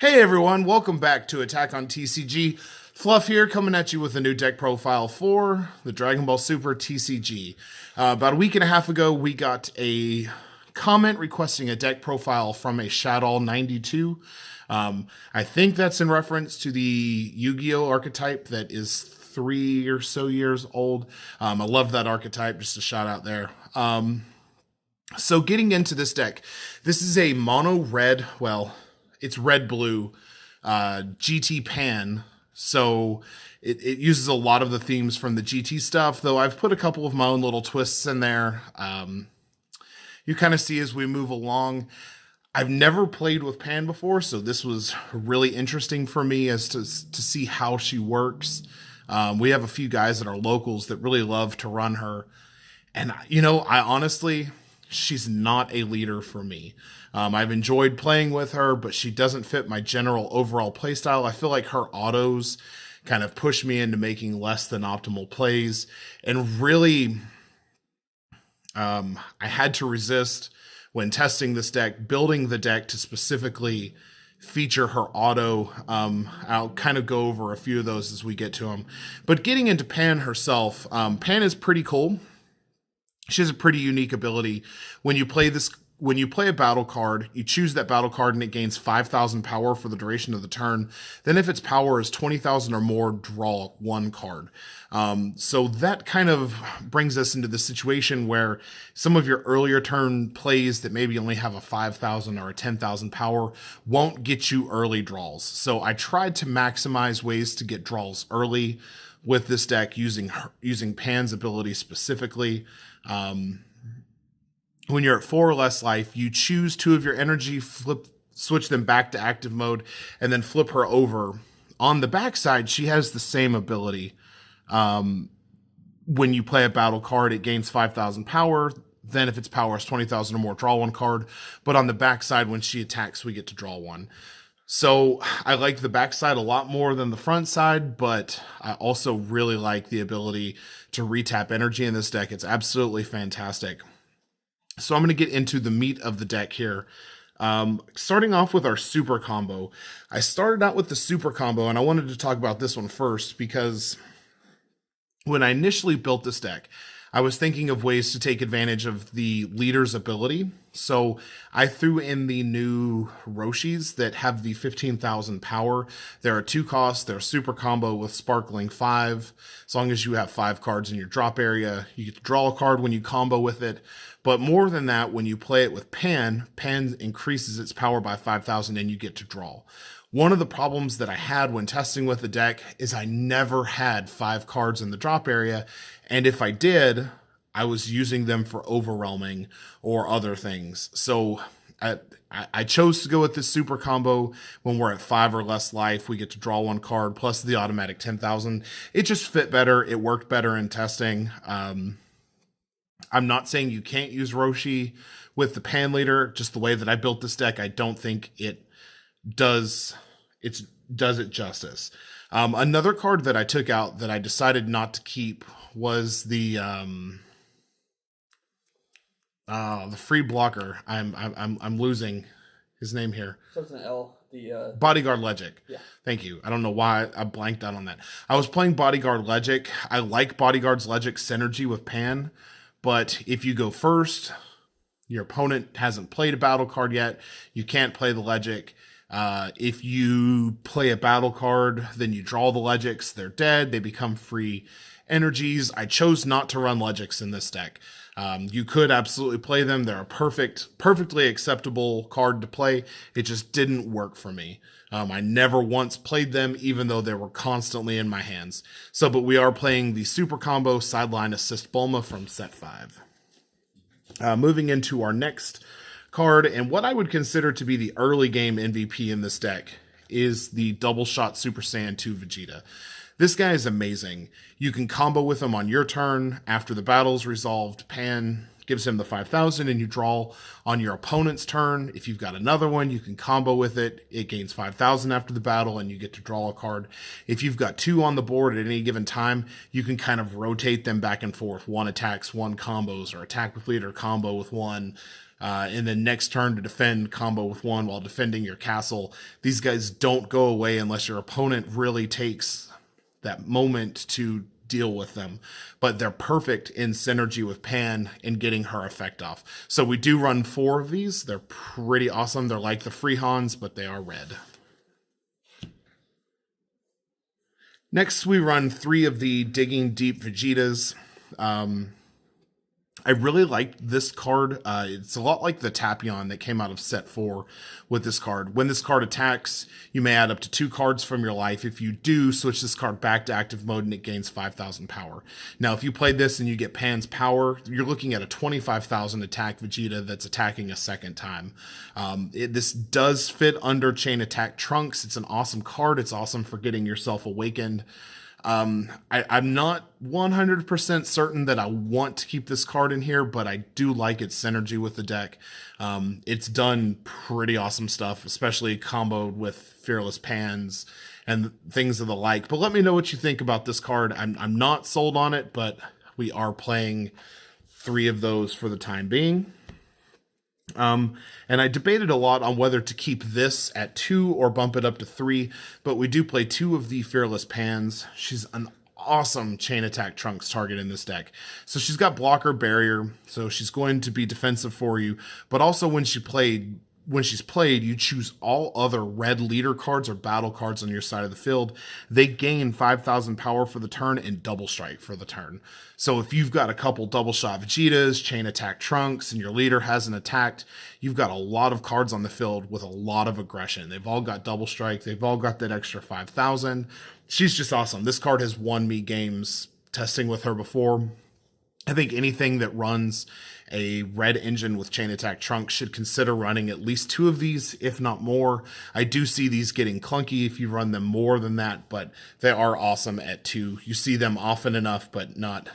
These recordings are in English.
Hey everyone, welcome back to Attack on TCG. Fluff here, coming at you with a new deck profile for the Dragon Ball Super TCG. About a week and a half ago, we got a comment requesting a deck profile from a Shadow92. I think that's in reference to the Yu-Gi-Oh archetype that is 3 or so years old. I love that archetype, just a shout out there. So getting into this deck, this is a mono red, well, it's red-blue GT Pan, so it uses a lot of the themes from the GT stuff, though I've put a couple of my own little twists in there. You kind of see as we move along. I've never played with Pan before, so this was really interesting for me as to see how she works. We have a few guys that are locals that really love to run her, and I honestly, she's not a leader for me. I've enjoyed playing with her, but she doesn't fit my general overall playstyle. I feel like her autos kind of push me into making less than optimal plays. And really, I had to resist when testing this deck, building the deck to specifically feature her auto. I'll kind of go over a few of those as we get to them. But getting into Pan herself, Pan is pretty cool. She has a pretty unique ability. When you play a battle card, you choose that battle card and it gains 5,000 power for the duration of the turn. Then if its power is 20,000 or more, draw one card. So that kind of brings us into the situation where some of your earlier turn plays that maybe only have a 5,000 or a 10,000 power won't get you early draws. So I tried to maximize ways to get draws early with this deck using Pan's ability specifically. When you're at 4 or less life, you choose 2 of your energy, switch them back to active mode, and then flip her over. On the backside, she has the same ability. When you play a battle card, it gains 5,000 power. Then if its power is 20,000 or more, draw one card. But on the backside, when she attacks, we get to draw one. So I like the backside a lot more than the front side, but I also really like the ability to retap energy in this deck. It's absolutely fantastic. So I'm going to get into the meat of the deck here. Starting off with our super combo. I started out with the super combo, and I wanted to talk about this one first because when I initially built this deck, I was thinking of ways to take advantage of the leader's ability. So I threw in the new Roshis that have the 15,000 power. There are 2 costs. They're a super combo with Sparkling 5. As long as you have 5 cards in your drop area, you get to draw a card when you combo with it. But more than that, when you play it with Pan increases its power by 5,000 and you get to draw. One of the problems that I had when testing with the deck is I never had 5 cards in the drop area. And if I did, I was using them for overwhelming or other things. So I chose to go with this super combo. When we're at 5 or less life, we get to draw 1 card plus the automatic 10,000. It just fit better. It worked better in testing. I'm not saying you can't use Roshi with the Pan leader. Just the way that I built this deck, I don't think it does it justice. Another card that I took out that I decided not to keep was the free blocker. I'm losing his name here. So it's an L. The Bodyguard Legic. Yeah. Thank you. I don't know why I blanked out on that. I was playing Bodyguard Legic. I like Bodyguard's Legic synergy with Pan, but if you go first, your opponent hasn't played a battle card yet. You can't play the Legic. If you play a battle card, then you draw the Legics. They're dead. They become free energies. I chose not to run Legics in this deck. You could absolutely play them. They're a perfectly acceptable card to play. It just didn't work for me. I never once played them, even though they were constantly in my hands. So, but we are playing the super combo Sideline Assist Bulma from set 5. Moving into our next card, and what I would consider to be the early game MVP in this deck is the Double Shot Super Saiyan 2 Vegeta. This guy is amazing. You can combo with him on your turn. After the battle's resolved, Pan gives him the 5,000 and you draw on your opponent's turn. If you've got another one, you can combo with it. It gains 5,000 after the battle and you get to draw a card. If you've got 2 on the board at any given time, you can kind of rotate them back and forth. 1 attacks, 1 combos, or attack with leader, combo with 1. and then next turn to defend, combo with one while defending your castle. These guys don't go away unless your opponent really takes that moment to deal with them, but they're perfect in synergy with Pan and getting her effect off. So we do run 4 of these. They're pretty awesome. They're like the free Hans, but they are red. Next, we run 3 of the Digging Deep Vegetas. I really like this card. It's a lot like the Tapion that came out of set 4 with this card. When this card attacks, you may add up to 2 cards from your life. If you do, switch this card back to active mode and it gains 5,000 power. Now, if you play this and you get Pan's power, you're looking at a 25,000 attack Vegeta that's attacking a second time. This does fit under Chain Attack Trunks. It's an awesome card. It's awesome for getting yourself awakened. I'm not 100% certain that I want to keep this card in here, but I do like its synergy with the deck. It's done pretty awesome stuff, especially comboed with Fearless Pans and things of the like. But let me know what you think about this card. I'm not sold on it, but we are playing 3 of those for the time being. And I debated a lot on whether to keep this at 2 or bump it up to 3, but we do play 2 of the Fearless Pans. She's an awesome Chain Attack Trunks target in this deck. So she's got blocker barrier, so she's going to be defensive for you, but also when she's played, you choose all other red leader cards or battle cards on your side of the field. They gain 5,000 power for the turn and double strike for the turn. So if you've got a couple double shot Vegetas, Chain Attack Trunks, and your leader hasn't attacked, you've got a lot of cards on the field with a lot of aggression. They've all got double strike. They've all got that extra 5,000. She's just awesome. This card has won me games testing with her before. I think anything that runs a red engine with Chain Attack Trunks should consider running at least 2 of these, if not more. I do see these getting clunky if you run them more than that, but they are awesome at 2. You see them often enough, but not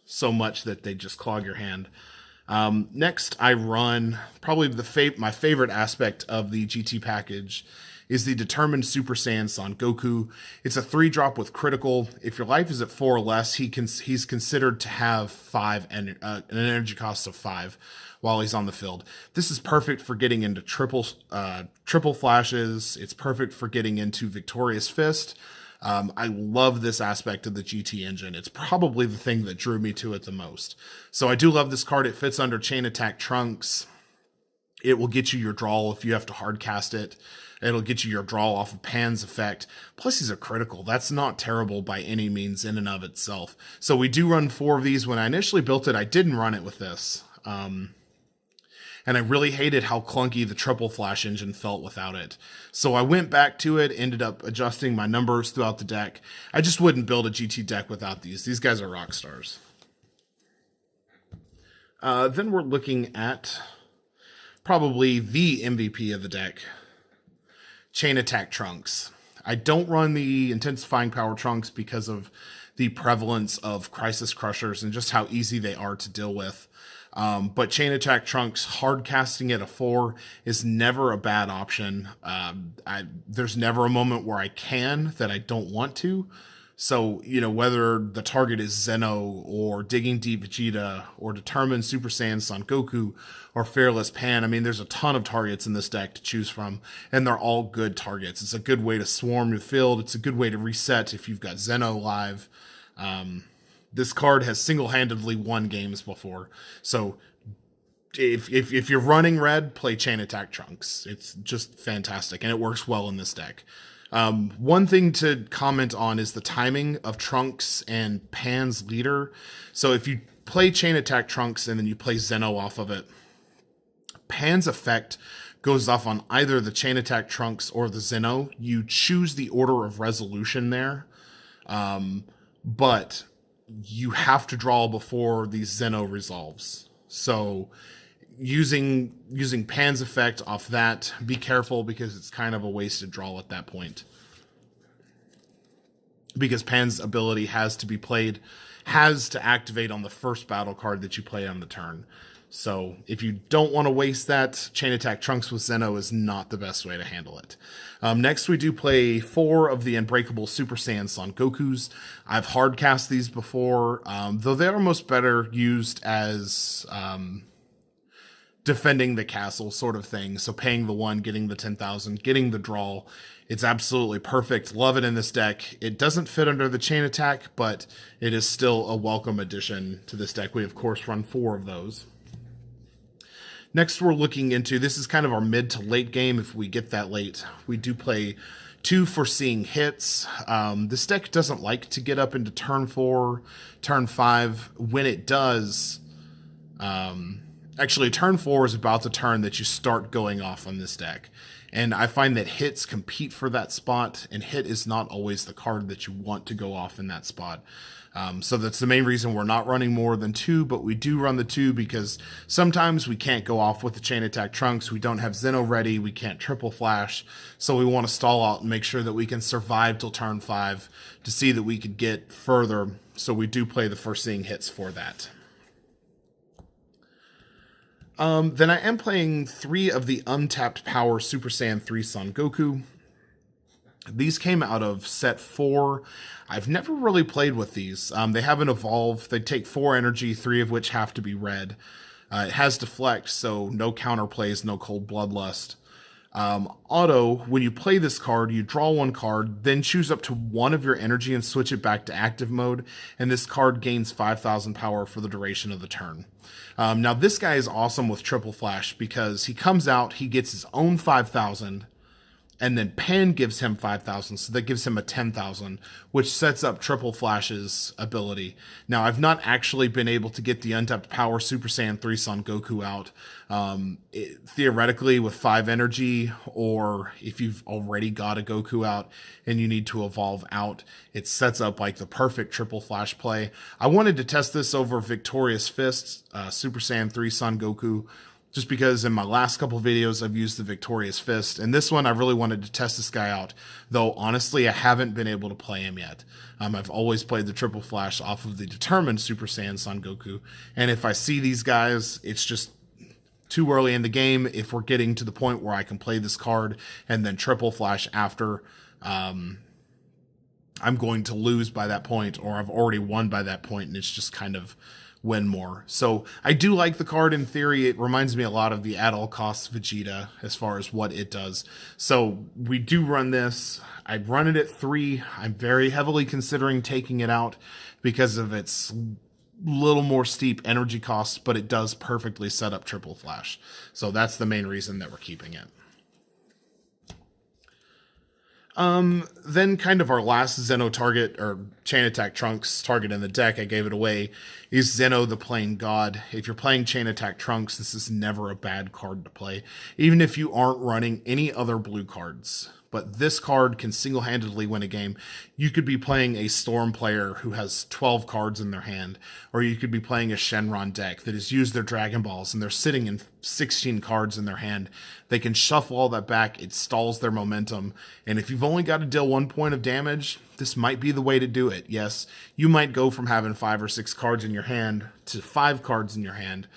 so much that they just clog your hand. Next, I run probably my favorite aspect of the GT package is the Determined Super Saiyan Son Goku. It's a 3-drop with critical. If your life is at 4 or less, he's considered to have an energy cost of 5 while he's on the field. This is perfect for getting into triple flashes. It's perfect for getting into Victorious Fist. I love this aspect of the GT engine. It's probably the thing that drew me to it the most. So I do love this card. It fits under Chain Attack Trunks. It will get you your draw if you have to hard cast it. It'll get you your draw off of Pan's effect. Plus, he's a critical. That's not terrible by any means in and of itself. So we do run 4 of these. When I initially built it, I didn't run it with this. And I really hated how clunky the triple flash engine felt without it. So I went back to it, ended up adjusting my numbers throughout the deck. I just wouldn't build a GT deck without these. These guys are rock stars. Then we're looking at probably the MVP of the deck, Chain Attack Trunks. I don't run the Intensifying Power Trunks because of the prevalence of Crisis Crushers and just how easy they are to deal with. But Chain Attack Trunks, hard casting at a 4 is never a bad option. There's never a moment where I can that I don't want to. So, whether the target is Zeno or Digging Deep Vegeta or Determined Super Saiyan Son Goku or Fearless Pan, there's a ton of targets in this deck to choose from, and they're all good targets. It's a good way to swarm your field. It's a good way to reset if you've got Zeno live. This card has single-handedly won games before. So if you're running red, play Chain Attack Trunks. It's just fantastic, and it works well in this deck. One thing to comment on is the timing of Trunks and Pan's leader. So if you play Chain Attack Trunks and then you play Zeno off of it, Pan's effect goes off on either the Chain Attack Trunks or the Zeno. You choose the order of resolution there. But you have to draw before the Zeno resolves. So using Pan's effect off that, be careful because it's kind of a wasted draw at that point. Because Pan's ability has to activate on the first battle card that you play on the turn. So if you don't want to waste that, Chain Attack Trunks with Zeno is not the best way to handle it. Next, we do play 4 of the Unbreakable Super Saiyan Son Gokus. I've hard cast these before, though they are most better used as defending the castle sort of thing. So paying the 1, getting the 10,000, getting the draw. It's absolutely perfect. Love it in this deck. It doesn't fit under the chain attack, but it is still a welcome addition to this deck. We, of course, run 4 of those. Next, we're looking into, this is kind of our mid to late game. If we get that late, we do play 2 foreseeing hits. This deck doesn't like to get up into turn 4, turn 5. When it does, actually, turn 4 is about the turn that you start going off on this deck. And I find that hits compete for that spot, and hit is not always the card that you want to go off in that spot. So that's the main reason we're not running more than 2, but we do run the 2 because sometimes we can't go off with the chain attack trunks. We don't have Zeno ready. We can't triple flash. So we want to stall out and make sure that we can survive till turn 5 to see that we could get further. So we do play the foreseeing hits for that. Then I am playing 3 of the untapped power Super Saiyan 3 Son Goku. These came out of set 4. I've never really played with these. They haven't evolved. They take 4 energy, 3 of which have to be red. It has deflect, so no counterplays, no cold bloodlust. Auto, when you play this card, you draw 1 card, then choose up to 1 of your energy and switch it back to active mode, and this card gains 5,000 power for the duration of the turn. Now, this guy is awesome with triple flash because he comes out, he gets his own 5,000, and then Pan gives him 5,000, so that gives him a 10,000, which sets up Triple Flash's ability. Now, I've not actually been able to get the untapped power Super Saiyan 3 Son Goku out. Theoretically, with 5 energy, or if you've already got a Goku out and you need to evolve out, it sets up like the perfect Triple Flash play. I wanted to test this over Victorious Fist, Super Saiyan 3 Son Goku, just because in my last couple videos I've used the Victorious Fist, and this one I really wanted to test this guy out, though honestly I haven't been able to play him yet. I've always played the Triple Flash off of the determined Super Saiyan Son Goku, and if I see these guys, it's just too early in the game. If we're getting to the point where I can play this card and then Triple Flash after, I'm going to lose by that point, or I've already won by that point, and it's just kind of win more. So I do like the card in theory. It reminds me a lot of the At All Costs Vegeta as far as what it does. So we do run this. I run it at 3. I'm very heavily considering taking it out because of its little more steep energy costs, but it does perfectly set up Triple Flash. So that's the main reason that we're keeping it. Then kind of our last Zeno target, or Chain Attack Trunks target in the deck, I gave it away, is Zeno the Plain God. If you're playing Chain Attack Trunks, this is never a bad card to play, even if you aren't running any other blue cards. But this card can single-handedly win a game. You could be playing a Storm player who has 12 cards in their hand, or you could be playing a Shenron deck that has used their Dragon Balls and they're sitting in 16 cards in their hand. They can shuffle all that back. It stalls their momentum. And if you've only got to deal 1 point of damage, this might be the way to do it. Yes, you might go from having 5 or 6 cards in your hand to 5 cards in your hand,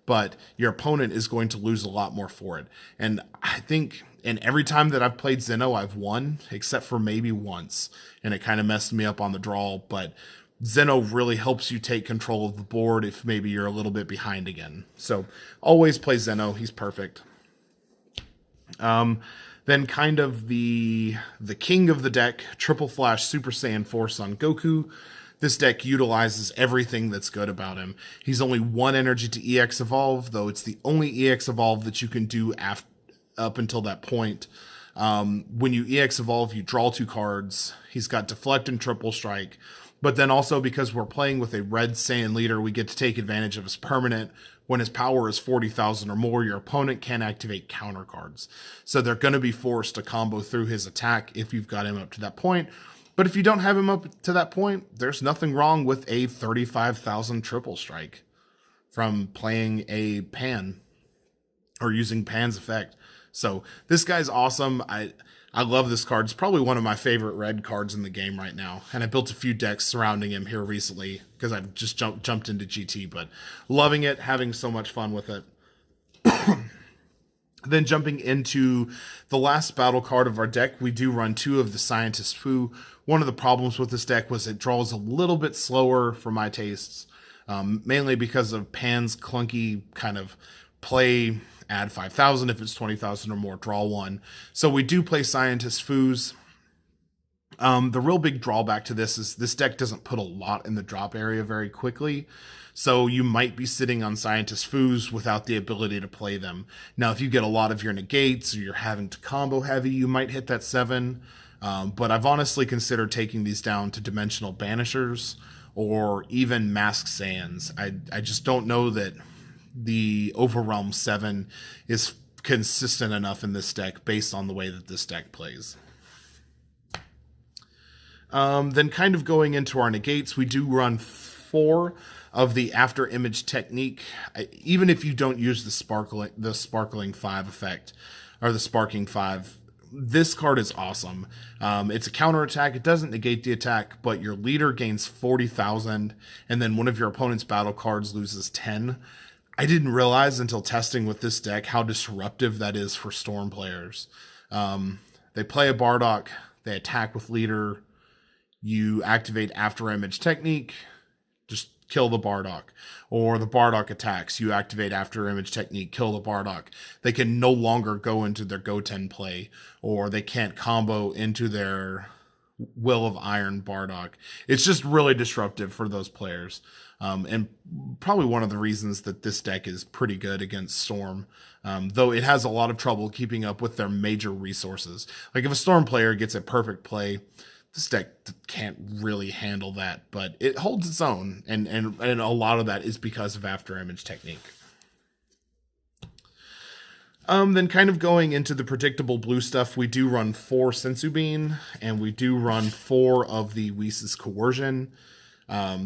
but your opponent is going to lose a lot more for it. And I think, and every time that I've played Zeno, I've won, except for maybe once, and it kind of messed me up on the draw, but Zeno really helps you take control of the board if maybe you're a little bit behind again. So always play Zeno. He's perfect. Then kind of the king of the deck, Triple Flash Super Saiyan 4 Son Goku. This deck utilizes everything that's good about him. He's only 1 energy to EX Evolve, though it's the only EX Evolve that you can do up until that point. When you EX Evolve, you draw 2 cards. He's got Deflect and Triple Strike. But then also, because we're playing with a red Saiyan leader, we get to take advantage of his permanent. When his power is 40,000 or more, your opponent can activate counter cards. So they're going to be forced to combo through his attack if you've got him up to that point. But if you don't have him up to that point, there's nothing wrong with a 35,000 Triple Strike from playing a Pan or using Pan's effect. So this guy's awesome. I love this card. It's probably one of my favorite red cards in the game right now. And I built a few decks surrounding him here recently because I've just jumped into GT, but loving it, having so much fun with it. Then jumping into the last battle card of our deck, we do run 2 of the Scientist Fu. One of the problems with this deck was it draws a little bit slower for my tastes, mainly because of Pan's clunky kind of play, add 5,000. If it's 20,000 or more, draw one. So we do play Scientist Foos. The real big drawback to this is this deck doesn't put a lot in the drop area very quickly. So you might be sitting on Scientist Foos without the ability to play them. Now, if you get a lot of your negates or you're having to combo heavy, you might hit that 7. But I've honestly considered taking these down to Dimensional Banishers or even Masked Sands. I just don't know that the Overwhelm 7 is consistent enough in this deck based on the way that this deck plays. Then kind of going into our negates, we do run 4 of the After Image technique. Even if you don't use the Sparkling 5 effect, or the Sparking 5, this card is awesome. It's a counterattack. It doesn't negate the attack, but your leader gains 40,000, and then one of your opponent's battle cards loses 10. I didn't realize until testing with this deck how disruptive that is for Storm players. They play a Bardock, they attack with leader, you activate After Image technique, just kill the Bardock. Or the Bardock attacks, you activate After Image technique, kill the Bardock. They can no longer go into their Goten play, or they can't combo into their Will of Iron Bardock. It's just really disruptive for those players. And probably one of the reasons that this deck is pretty good against Storm, though it has a lot of trouble keeping up with their major resources. Like if a Storm player gets a perfect play, this deck can't really handle that, but it holds its own, and a lot of that is because of After Image technique. Then kind of going into the predictable blue stuff, we do run 4 Sensu Bean, and we do run 4 of the Whis' Coercion.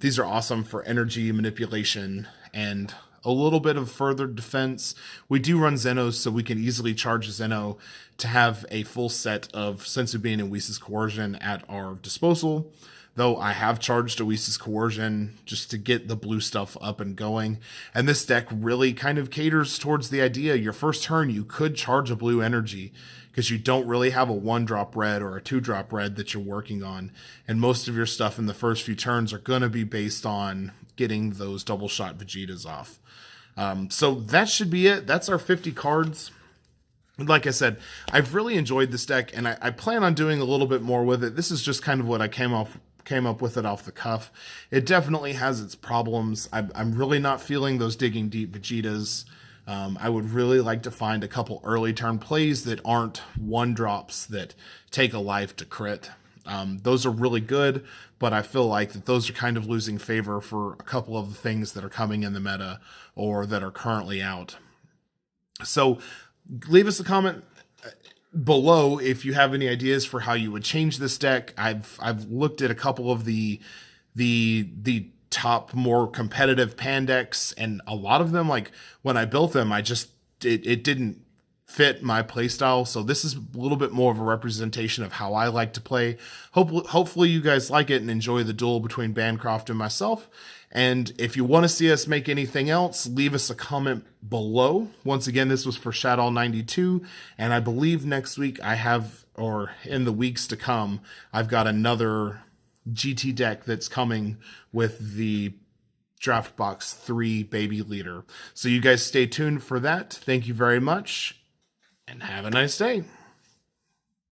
These are awesome for energy manipulation and a little bit of further defense. We do run Zenos, so we can easily charge Zeno to have a full set of Sensu Bean and Whis' Coercion at our disposal. Though I have charged a Whis' Coercion just to get the blue stuff up and going. And this deck really kind of caters towards the idea your first turn you could charge a blue energy, because you don't really have a 1-drop red or a 2-drop red that you're working on. And most of your stuff in the first few turns are going to be based on getting those double shot Vegetas off. So that should be it. That's our 50 cards. Like I said, I've really enjoyed this deck, and I plan on doing a little bit more with it. This is just kind of what I came up with it off the cuff. It definitely has its problems. I'm really not feeling those digging deep Vegetas. I would really like to find a couple early turn plays that aren't 1-drops that take a life to crit. Those are really good, but I feel like that those are kind of losing favor for a couple of the things that are coming in the meta or that are currently out. So leave us a comment below if you have any ideas for how you would change this deck. I've looked at a couple of the top more competitive pan decks, and a lot of them, like when I built them, it didn't fit my playstyle. So this is a little bit more of a representation of how I like to play. Hopefully you guys like it and enjoy the duel between Bancroft and myself. And if you want to see us make anything else, leave us a comment below. Once again, this was for Shadow 92, and I believe next week or in the weeks to come, I've got another GT deck that's coming with the Draft Box 3 Baby Leader. So you guys stay tuned for that. Thank you very much, and have a nice day.